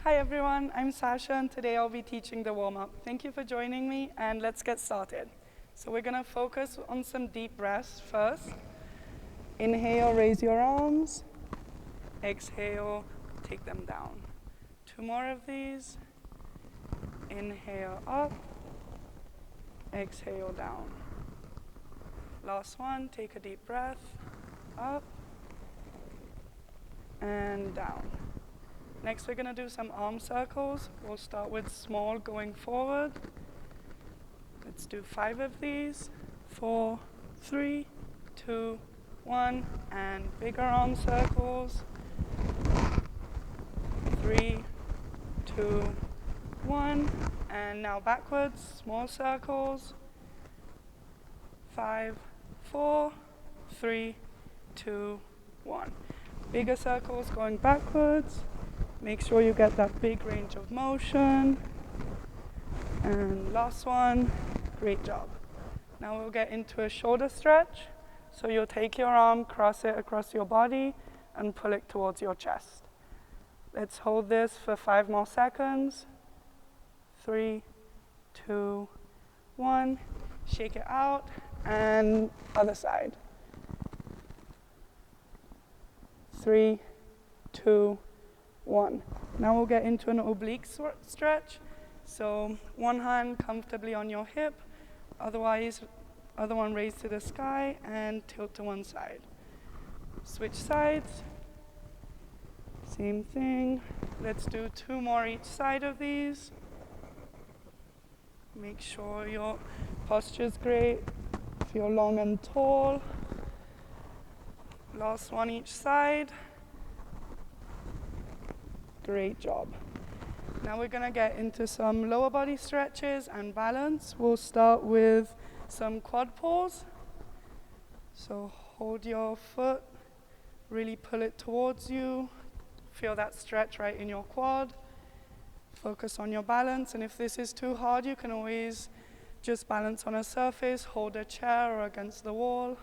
Hi everyone, I'm Sasha and today I'll be teaching the warm-up. Thank you for joining me and let's get started. So we're going to focus on some deep breaths first. Inhale, raise your arms. Exhale, take them down. 2 more of these. Inhale up. Exhale down. Last one, take a deep breath. Up and down. Next, we're going to do some arm circles. We'll start with small going forward. Let's do 5 of these. 4, 3, 2, 1. And bigger arm circles. 3, 2, 1. And now backwards, small circles. 5, 4, 3, 2, 1. Bigger circles going backwards. Make sure you get that big range of motion. And last one, great job. Now we'll get into a shoulder stretch. So you'll take your arm, cross it across your body, and pull it towards your chest. Let's hold this for 5 more seconds. 3, 2, 1. Shake it out, and other side. 3, 2, 1. Now we'll get into an oblique stretch. So one hand comfortably on your hip, otherwise other one raised to the sky and tilt to one side. Switch sides. Same thing. Let's do 2 more each side of these. Make sure your posture's great. Feel long and tall. Last one each side. Great job. Now we're going to get into some lower body stretches and balance. We'll start with some quad pulls. So hold your foot, really pull it towards you. Feel that stretch right in your quad. Focus on your balance, and if this is too hard, you can always just balance on a surface, hold a chair or against the wall.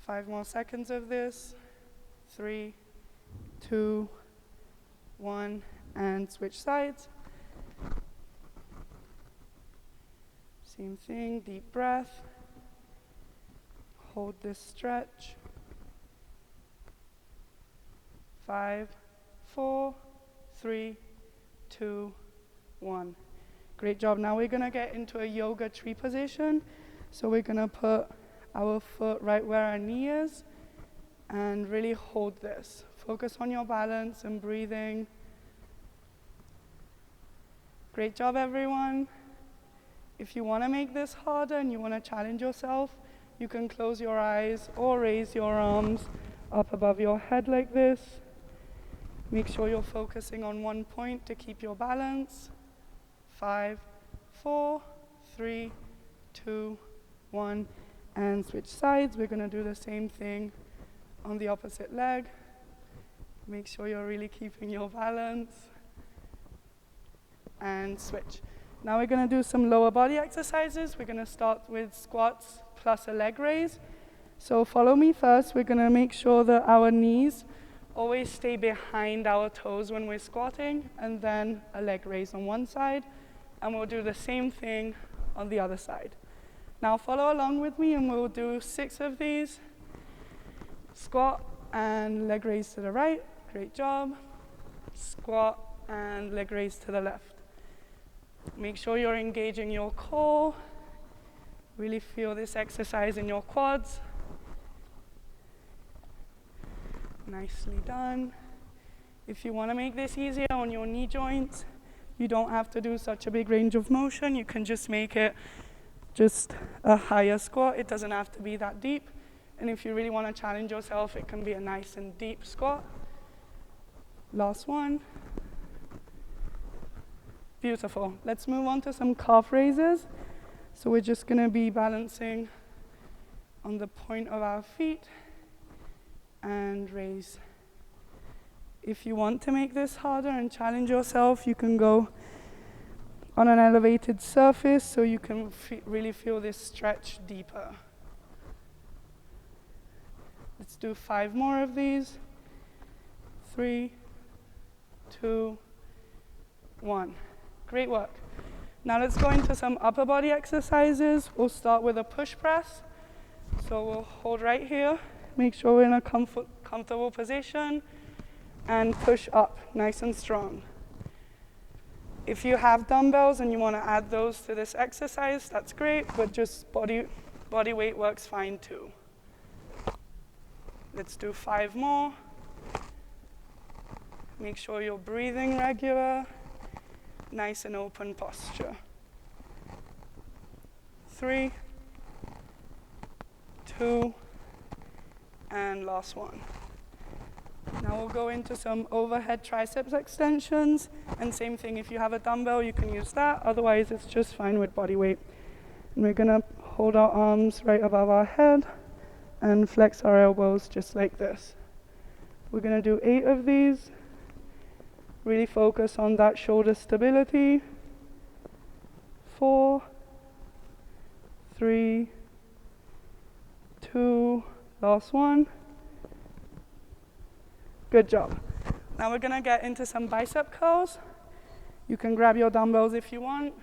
5 more seconds of this. 3, 2, 1, and switch sides. Same thing, deep breath. Hold this stretch. 5, 4, 3, 2, 1. Great job. Now we're going to get into a yoga tree position. So we're going to put our foot right where our knee is and really hold this. Focus on your balance and breathing. Great job, everyone. If you want to make this harder and you want to challenge yourself, you can close your eyes or raise your arms up above your head like this. Make sure you're focusing on one point to keep your balance. 5, 4, 3, 2, 1, and switch sides. We're going to do the same thing on the opposite leg. Make sure you're really keeping your balance. And switch. Now we're going to do some lower body exercises. We're going to start with squats plus a leg raise. So follow me first. We're going to make sure that our knees always stay behind our toes when we're squatting, and then a leg raise on one side, and we'll do the same thing on the other side. Now follow along with me, and we'll do 6 of these. Squat and leg raise to the right. Great job. Squat and leg raise to the left. Make sure you're engaging your core. Really feel this exercise in your quads. Nicely done. If you want to make this easier on your knee joints, you don't have to do such a big range of motion. You can just make it just a higher squat. It doesn't have to be that deep. And if you really want to challenge yourself, it can be a nice and deep squat. Last one. Beautiful. Let's move on to some calf raises. So we're just going to be balancing on the point of our feet and raise. If you want to make this harder and challenge yourself, you can go on an elevated surface so you can really feel this stretch deeper. Let's do 5 more of these. 3, 2, 1. Great work. Now let's go into some upper body exercises. We'll start with a push press. So we'll hold right here, make sure we're in a comfortable position, and push up nice and strong. If you have dumbbells and you want to add those to this exercise, that's great, but just body weight works fine too. Let's do 5 more. Make sure you're breathing regular, nice and open posture. 3, 2, and last one. Now we'll go into some overhead triceps extensions, and same thing, if you have a dumbbell, you can use that, otherwise it's just fine with body weight. And we're gonna hold our arms right above our head and flex our elbows just like this. We're gonna do 8 of these. Really focus on that shoulder stability. 4, 3, 2, last one. Good job. Now we're gonna get into some bicep curls. You can grab your dumbbells if you want.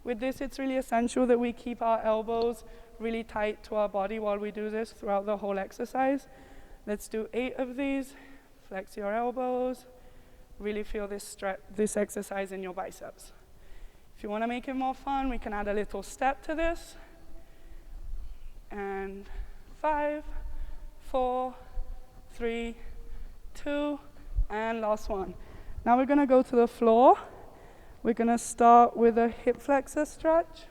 With this, it's really essential that we keep our elbows really tight to our body while we do this throughout the whole exercise. Let's do 8 of these. Flex your elbows. Really feel this exercise in your biceps. If you want to make it more fun, we can add a little step to this. And 5, 4, 3, 2, and last one. Now we're going to go to the floor. We're going to start with a hip flexor stretch.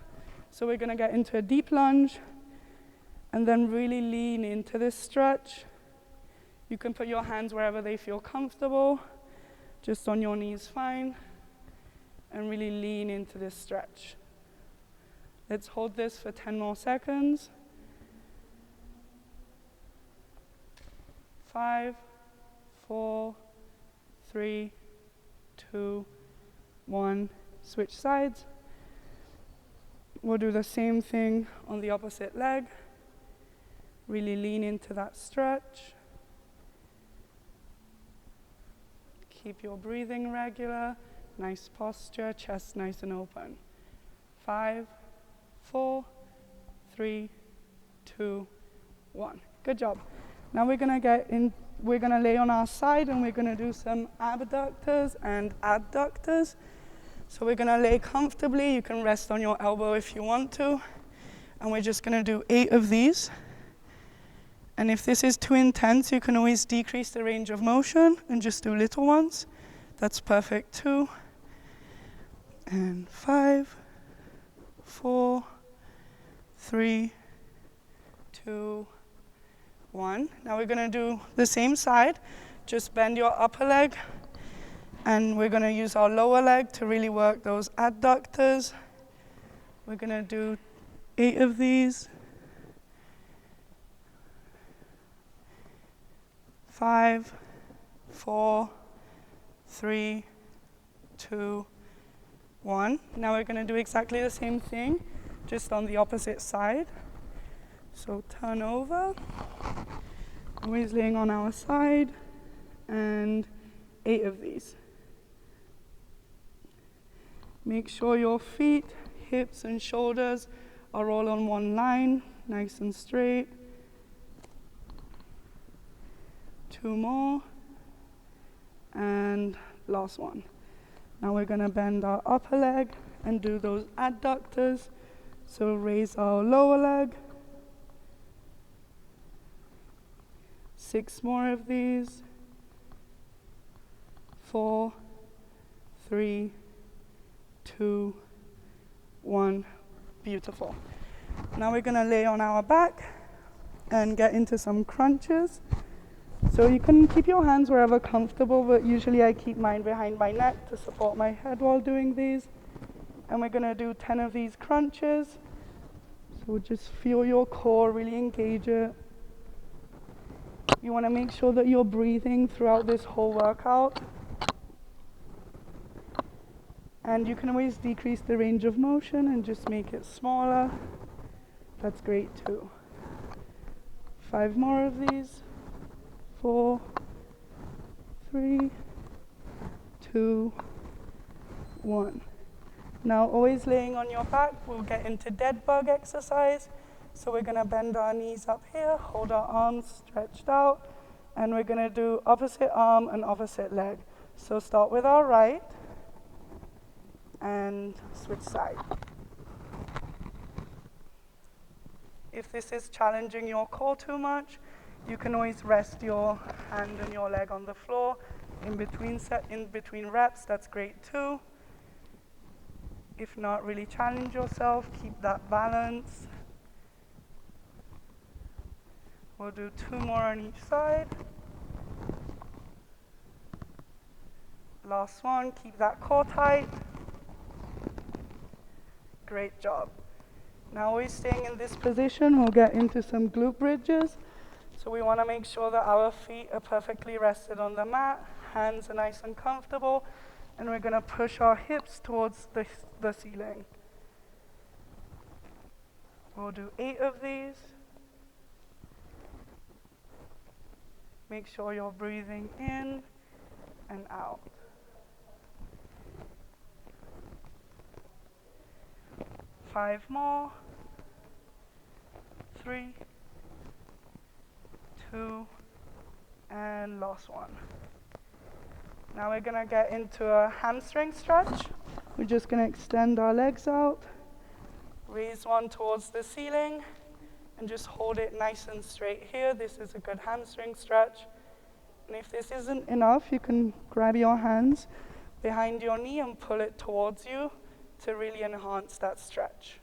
So we're going to get into a deep lunge and then really lean into this stretch. You can put your hands wherever they feel comfortable, just on your knees fine, and really lean into this stretch. Let's hold this for 10 more seconds. 5, 4, 3, 2, 1. Switch sides. We'll do the same thing on the opposite leg. Really lean into that stretch. Keep your breathing regular. Nice posture, chest nice and open. 5, 4, 3, 2, 1. Good job. Now we're gonna lay on our side and we're gonna do some abductors and adductors. So we're gonna lay comfortably. You can rest on your elbow if you want to. And we're just gonna do 8 of these. And if this is too intense, you can always decrease the range of motion and just do little ones. That's perfect too. And 5, 4, 3, 2, 1. Now we're gonna do the same side. Just bend your upper leg. And we're gonna use our lower leg to really work those adductors. We're gonna do 8 of these. 5, 4, 3, 2, 1. Now we're gonna do exactly the same thing, just on the opposite side. So turn over, always laying on our side, and 8 of these. Make sure your feet, hips, and shoulders are all on one line, nice and straight. 2 more, and last one. Now we're gonna bend our upper leg and do those adductors. So raise our lower leg. 6 more of these. 4, 3, 2, 1. Beautiful. Now we're gonna lay on our back and get into some crunches. So you can keep your hands wherever comfortable, but usually I keep mine behind my neck to support my head while doing these. And we're gonna do 10 of these crunches. So just feel your core, really engage it. You wanna make sure that you're breathing throughout this whole workout. And you can always decrease the range of motion and just make it smaller. That's great too. 5 more of these. 4, 3, 2, 1. Now, always laying on your back, we'll get into dead bug exercise. So we're going to bend our knees up here, hold our arms stretched out, and we're going to do opposite arm and opposite leg. So start with our right, and switch side. If this is challenging your core too much, you can always rest your hand and your leg on the floor in between reps. That's great too. If not, really challenge yourself, keep that balance. We'll do 2 more on each side. Last one, keep that core tight. Great job. Now we're staying in this position, we'll get into some glute bridges. So we want to make sure that our feet are perfectly rested on the mat, hands are nice and comfortable, and we're going to push our hips towards the ceiling. We'll do 8 of these. Make sure you're breathing in and out. Five more. 3, 2, and last one. Now we're going to get into a hamstring stretch. We're just going to extend our legs out, raise one towards the ceiling, and just hold it nice and straight here. This is a good hamstring stretch. And if this isn't enough, you can grab your hands behind your knee and pull it towards you to really enhance that stretch.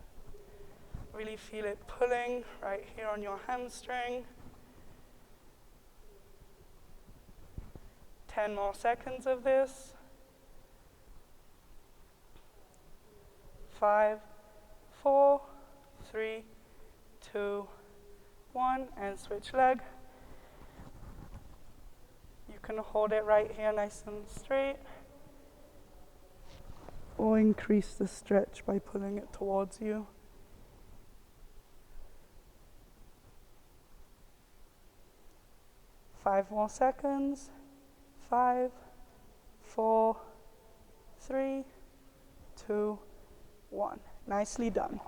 Really feel it pulling right here on your hamstring. 10 more seconds of this. 5, 4, 3, 2, 1, and switch leg. You can hold it right here nice and straight, or increase the stretch by pulling it towards you. 5 more seconds. 5, 4, 3, 2, 1. Nicely done.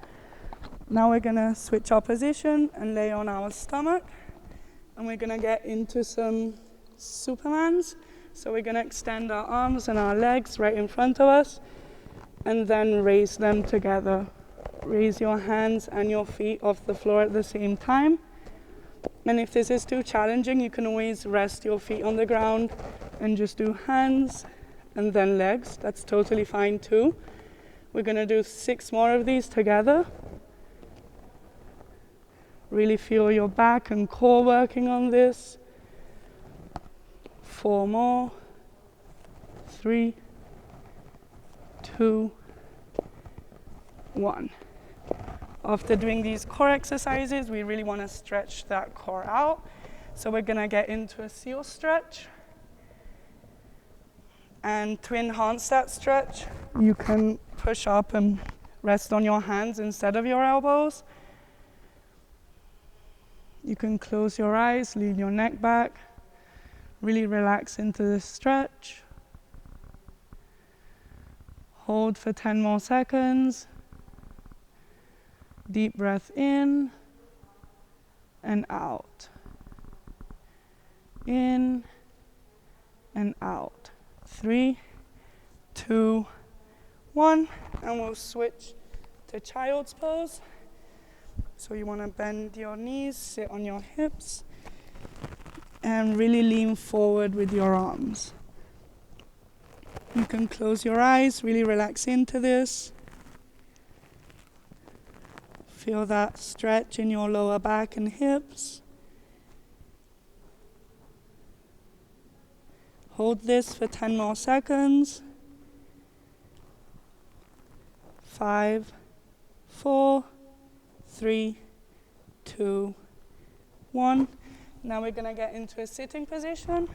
Now we're going to switch our position and lay on our stomach. And we're going to get into some Supermans. So we're going to extend our arms and our legs right in front of us. And then raise them together. Raise your hands and your feet off the floor at the same time. And if this is too challenging, you can always rest your feet on the ground and just do hands and then legs. That's totally fine too. We're going to do 6 more of these together. Really feel your back and core working on this. 4 more. 3, 2, 1. After doing these core exercises, we really want to stretch that core out. So we're going to get into a seal stretch. And to enhance that stretch, you can push up and rest on your hands instead of your elbows. You can close your eyes, lean your neck back, really relax into this stretch. Hold for 10 more seconds. Deep breath in and out. In and out. 3, 2, 1, and we'll switch to child's pose. So you want to bend your knees, sit on your hips, and really lean forward with your arms. You can close your eyes, really relax into this. Feel that stretch in your lower back and hips. Hold this for 10 more seconds. 5, 4, 3, 2, 1. Now we're going to get into a sitting position,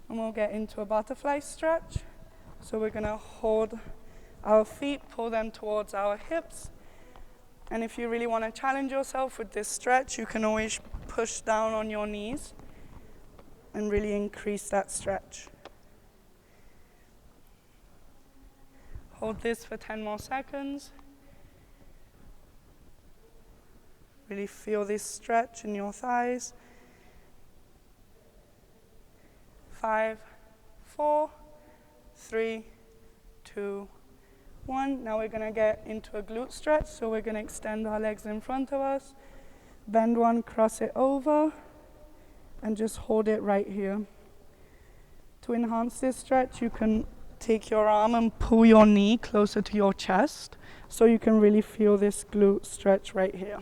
and we'll get into a butterfly stretch. So we're going to hold our feet, pull them towards our hips. And if you really want to challenge yourself with this stretch, you can always push down on your knees and really increase that stretch. Hold this for 10 more seconds. Really feel this stretch in your thighs. 5, 4, 3, 2, 1. Now we're going to get into a glute stretch. So we're going to extend our legs in front of us. Bend one, cross it over, and just hold it right here. To enhance this stretch, you can take your arm and pull your knee closer to your chest so you can really feel this glute stretch right here.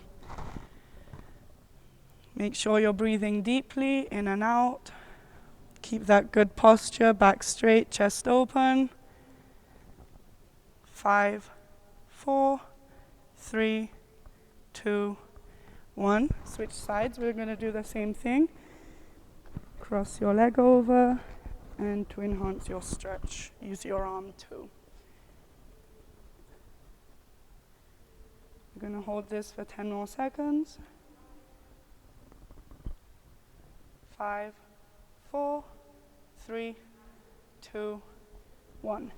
Make sure you're breathing deeply in and out. Keep that good posture, back straight, chest open. 5, 4, 3, 2, 1. Switch sides. We're going to do the same thing. Cross your leg over, and to enhance your stretch, use your arm too. We're going to hold this for 10 more seconds. 5, 4, 3, 2, 1.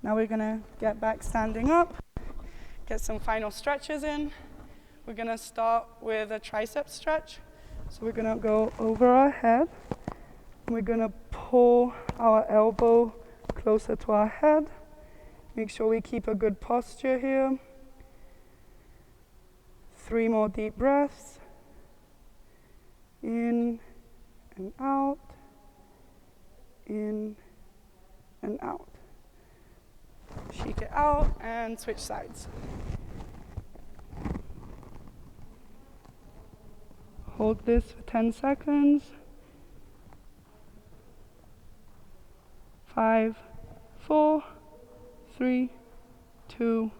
Now we're going to get back standing up, get some final stretches in. We're going to start with a tricep stretch. So we're going to go over our head. We're going to pull our elbow closer to our head. Make sure we keep a good posture here. 3 more deep breaths. In and out. In and out. Shake it out and switch sides. Hold this for 10 seconds. 5, 4, 3, 2,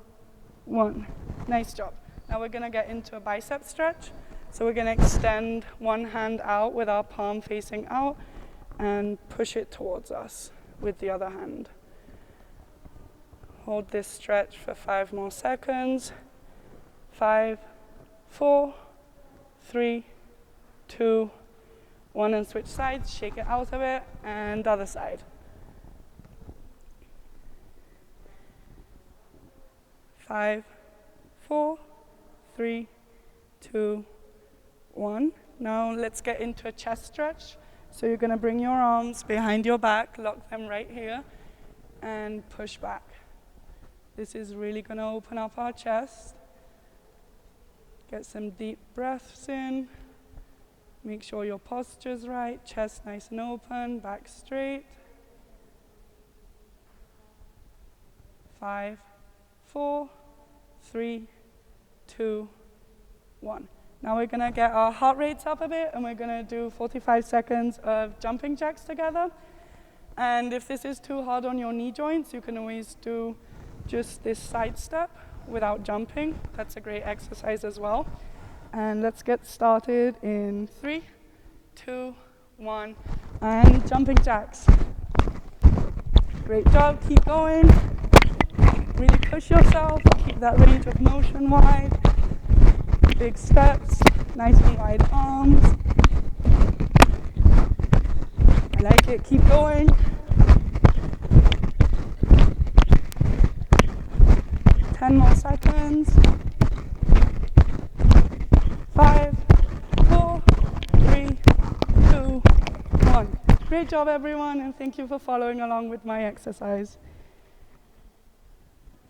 1. Nice job. Now we're going to get into a bicep stretch. So we're going to extend one hand out with our palm facing out and push it towards us with the other hand. Hold this stretch for 5 more seconds. 5, 4, 3, 2, 1, and switch sides. Shake it out of it, and other side. 5, 4, 3, 2, 1. Now let's get into a chest stretch. So you're going to bring your arms behind your back, lock them right here, and push back. This is really going to open up our chest. Get some deep breaths in. Make sure your posture's right, chest nice and open, back straight. 5, 4, 3, 2, 1. Now we're going to get our heart rates up a bit, and we're going to do 45 seconds of jumping jacks together. And if this is too hard on your knee joints, you can always do just this side step without jumping. That's a great exercise as well. And let's get started in 3, 2, 1, and jumping jacks. Great job, keep going. Really push yourself, keep that range of motion wide. Big steps, nice and wide arms. I like it, keep going. 10 more seconds. 5, 4, 3, 2, 1. Great job everyone, and thank you for following along with my exercise.